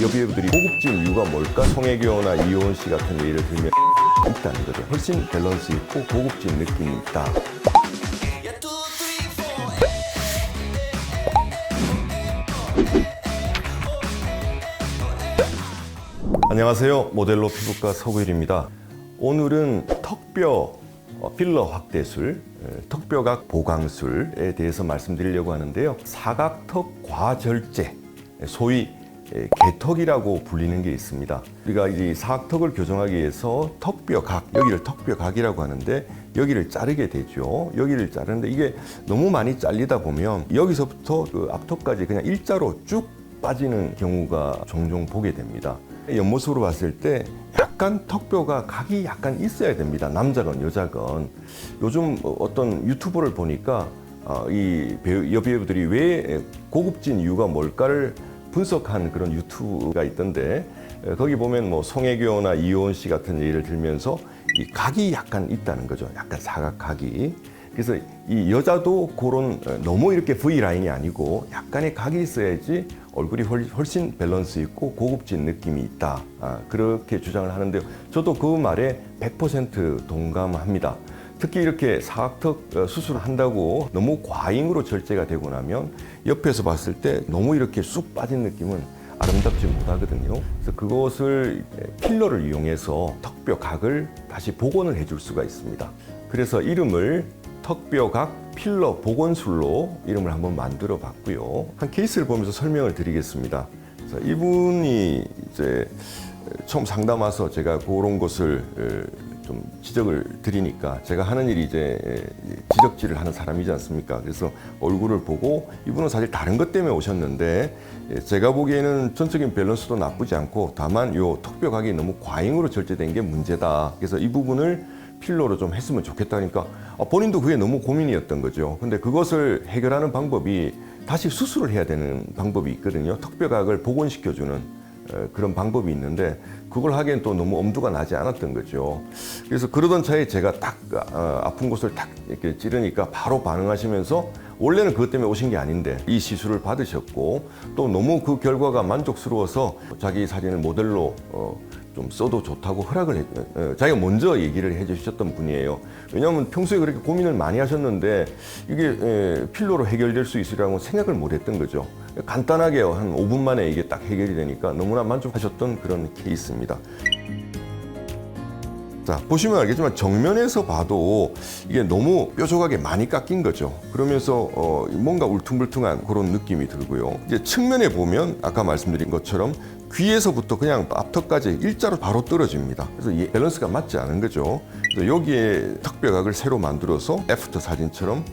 여배우들이 고급진 이유가 뭘까? 송혜교나 이효은 씨 같은 예를 들면 있다는 거죠. 훨씬 밸런스 있고 고급진 느낌이 있다. 안녕하세요. 모델로 피부과 서구일입니다. 오늘은 턱뼈 필러 확대술, 턱뼈각 보강술에 대해서 말씀드리려고 하는데요. 사각턱 과절제, 소위 개턱이라고 불리는 게 있습니다. 우리가 이 사각턱을 교정하기 위해서 턱뼈각, 여기를 턱뼈각이라고 하는데 여기를 자르게 되죠. 여기를 자르는데 이게 너무 많이 잘리다 보면 여기서부터 그 앞턱까지 그냥 일자로 쭉 빠지는 경우가 종종 보게 됩니다. 옆모습으로 봤을 때 약간 턱뼈가 각이 약간 있어야 됩니다. 남자건 여자건. 요즘 어떤 유튜버를 보니까 이 여배우들이 왜 고급진 이유가 뭘까를 분석한 그런 유튜브가 있던데, 거기 보면 뭐 송혜교나 이효은 씨 같은 예를 들면서 이 각이 약간 있다는 거죠. 약간 사각각이. 그래서 이 여자도 그런 너무 이렇게 V라인이 아니고 약간의 각이 있어야지 얼굴이 훨씬 밸런스 있고 고급진 느낌이 있다. 그렇게 주장을 하는데요. 저도 그 말에 100% 동감합니다. 특히 이렇게 사각턱 수술을 한다고 너무 과잉으로 절제가 되고 나면 옆에서 봤을 때 너무 이렇게 쑥 빠진 느낌은 아름답지 못하거든요. 그래서 그것을 필러를 이용해서 턱뼈 각을 다시 복원을 해줄 수가 있습니다. 그래서 이름을 턱뼈각 필러 복원술로 이름을 한번 만들어 봤고요. 한 케이스를 보면서 설명을 드리겠습니다. 그래서 이분이 이제 처음 상담 와서 제가 그런 것을 좀 지적을 드리니까, 제가 하는 일이 이제 지적질을 하는 사람이지 않습니까? 그래서 얼굴을 보고 이분은 사실 다른 것 때문에 오셨는데 제가 보기에는 전적인 밸런스도 나쁘지 않고 다만 요 턱뼈각이 너무 과잉으로 절제된 게 문제다. 그래서 이 부분을 필러로 좀 했으면 좋겠다니까 본인도 그게 너무 고민이었던 거죠. 근데 그것을 해결하는 방법이 다시 수술을 해야 되는 방법이 있거든요. 턱뼈각을 복원시켜주는 그런 방법이 있는데 그걸 하기엔 또 너무 엄두가 나지 않았던 거죠. 그래서 그러던 차에 제가 딱 아픈 곳을 딱 이렇게 찌르니까 바로 반응하시면서 원래는 그것 때문에 오신 게 아닌데 이 시술을 받으셨고 또 너무 그 결과가 만족스러워서 자기 사진을 모델로 좀 써도 좋다고 허락을 자기가 먼저 얘기를 해주셨던 분이에요. 왜냐하면 평소에 그렇게 고민을 많이 하셨는데 이게 필러로 해결될 수 있으리라고 생각을 못 했던 거죠. 간단하게 한 5분 만에 이게 딱 해결이 되니까 너무나 만족하셨던 그런 케이스입니다. 자, 보시면 알겠지만 정면에서 봐도 이게 너무 뾰족하게 많이 깎인 거죠. 그러면서 뭔가 울퉁불퉁한 그런 느낌이 들고요. 이제 측면에 보면 아까 말씀드린 것처럼 귀에서부터 그냥 앞턱까지 일자로 바로 떨어집니다. 그래서 이 밸런스가 맞지 않은 거죠. 그래서 여기에 턱뼈각을 새로 만들어서 애프터 사진처럼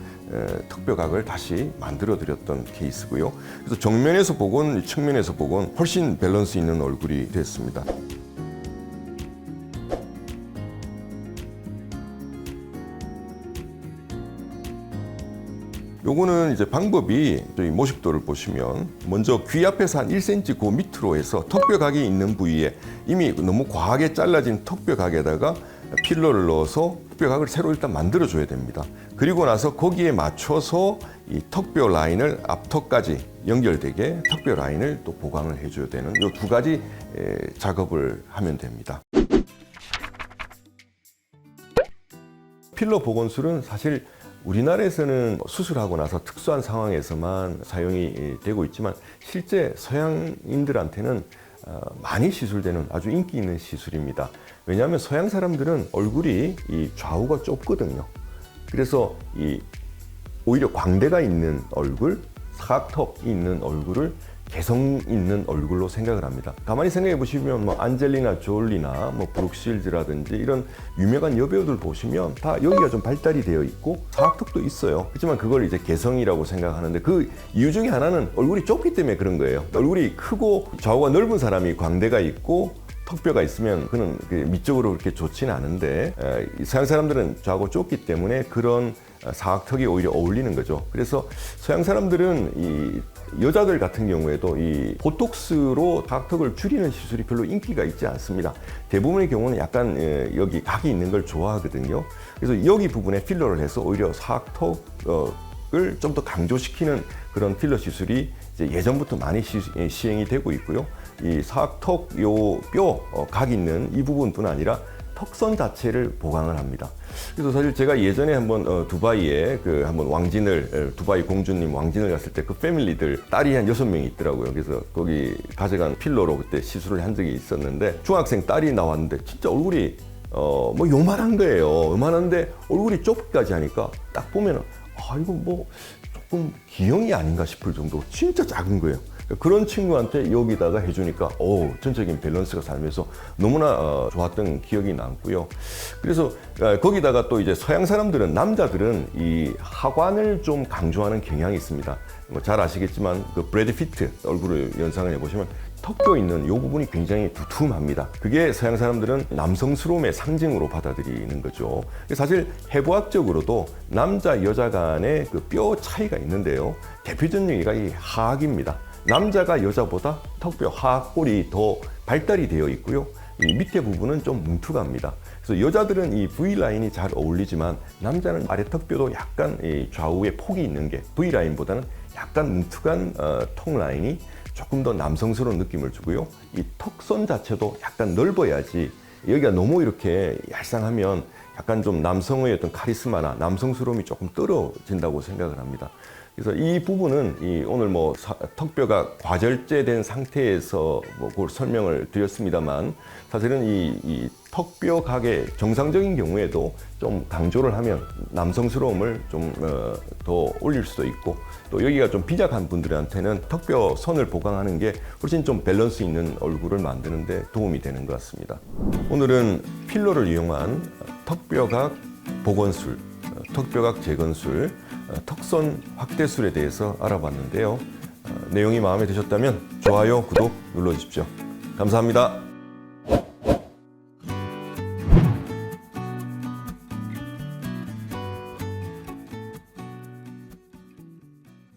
턱뼈각을 다시 만들어 드렸던 케이스고요. 그래서 정면에서 보건 측면에서 보건 훨씬 밸런스 있는 얼굴이 됐습니다. 요거는 이제 방법이 저희 모식도를 보시면 먼저 귀 앞에서 한 1cm 그 밑으로 해서 턱뼈각이 있는 부위에 이미 너무 과하게 잘라진 턱뼈각에다가 필러를 넣어서 턱뼈각을 새로 일단 만들어 줘야 됩니다. 그리고 나서 거기에 맞춰서 이 턱뼈 라인을 앞턱까지 연결되게 턱뼈 라인을 또 보강을 해줘야 되는 이 두 가지 작업을 하면 됩니다. 필러 복원술은 사실 우리나라에서는 수술하고 나서 특수한 상황에서만 사용이 되고 있지만 실제 서양인들한테는 많이 시술되는 아주 인기 있는 시술입니다. 왜냐하면 서양 사람들은 얼굴이 이 좌우가 좁거든요. 그래서 오히려 광대가 있는 얼굴, 사각턱이 있는 얼굴을 개성 있는 얼굴로 생각을 합니다. 가만히 생각해 보시면 뭐 안젤리나 졸리나 뭐 브룩 실즈라든지 이런 유명한 여배우들 보시면 다 여기가 좀 발달이 되어 있고 사각턱도 있어요. 그렇지만 그걸 이제 개성이라고 생각하는데 그 이유 중에 하나는 얼굴이 좁기 때문에 그런 거예요. 얼굴이 크고 좌우가 넓은 사람이 광대가 있고 턱뼈가 있으면 그는 미적으로 그렇게 좋지는 않은데 서양 사람들은 좌우가 좁기 때문에 그런 사각턱이 오히려 어울리는 거죠. 그래서 서양 사람들은 이 여자들 같은 경우에도 이 보톡스로 사각턱을 줄이는 시술이 별로 인기가 있지 않습니다. 대부분의 경우는 약간 여기 각이 있는 걸 좋아하거든요. 그래서 여기 부분에 필러를 해서 오히려 사각턱을 좀 더 강조시키는 그런 필러 시술이 이제 예전부터 많이 시행이 되고 있고요. 이 사각턱 요 뼈 각 있는 이 부분뿐 아니라 턱선 자체를 보강을 합니다. 그래서 사실 제가 예전에 한번 두바이에 그 한번 왕진을 두바이 공주님 왕진을 갔을 때 그 패밀리들 딸이 한 6명이 있더라고요. 그래서 거기 가져간 필러로 그때 시술을 한 적이 있었는데 중학생 딸이 나왔는데 진짜 얼굴이 뭐 요만한 거예요. 요만한데 얼굴이 좁기까지 하니까 딱 보면은 아 이거 뭐 조금 기형이 아닌가 싶을 정도로 진짜 작은 거예요. 그런 친구한테 여기다가 해주니까 전적인 밸런스가 살면서 너무나 좋았던 기억이 남고요. 그래서 거기다가 또 이제 서양 사람들은 남자들은 이 하관을 좀 강조하는 경향이 있습니다. 뭐 잘 아시겠지만 그 브래드 피트 얼굴을 연상을 해보시면 턱뼈 있는 이 부분이 굉장히 두툼합니다. 그게 서양 사람들은 남성스러움의 상징으로 받아들이는 거죠. 사실 해부학적으로도 남자 여자 간의 그 뼈 차이가 있는데요. 대표적인 얘기가 이 하악입니다. 남자가 여자보다 턱뼈 하악골이 더 발달이 되어 있고요. 이 밑에 부분은 좀 뭉툭합니다. 그래서 여자들은 이 V라인이 잘 어울리지만 남자는 아래 턱뼈도 약간 이 좌우에 폭이 있는 게 V라인보다는 약간 뭉툭한 턱 라인이 조금 더 남성스러운 느낌을 주고요. 이 턱선 자체도 약간 넓어야지 여기가 너무 이렇게 얄쌍하면 약간 좀 남성의 어떤 카리스마나 남성스러움이 조금 떨어진다고 생각을 합니다. 그래서 이 부분은 오늘 뭐 턱뼈가 과절제된 상태에서 뭐 그걸 설명을 드렸습니다만 사실은 이 턱뼈 각의 정상적인 경우에도 좀 강조를 하면 남성스러움을 좀 더 올릴 수도 있고 또 여기가 좀 비작한 분들한테는 턱뼈 선을 보강하는 게 훨씬 좀 밸런스 있는 얼굴을 만드는 데 도움이 되는 것 같습니다. 오늘은 필러를 이용한 턱뼈각 복원술, 턱뼈각 재건술, 턱선 확대술에 대해서 알아봤는데요. 내용이 마음에 드셨다면 좋아요, 구독 눌러주십시오. 감사합니다.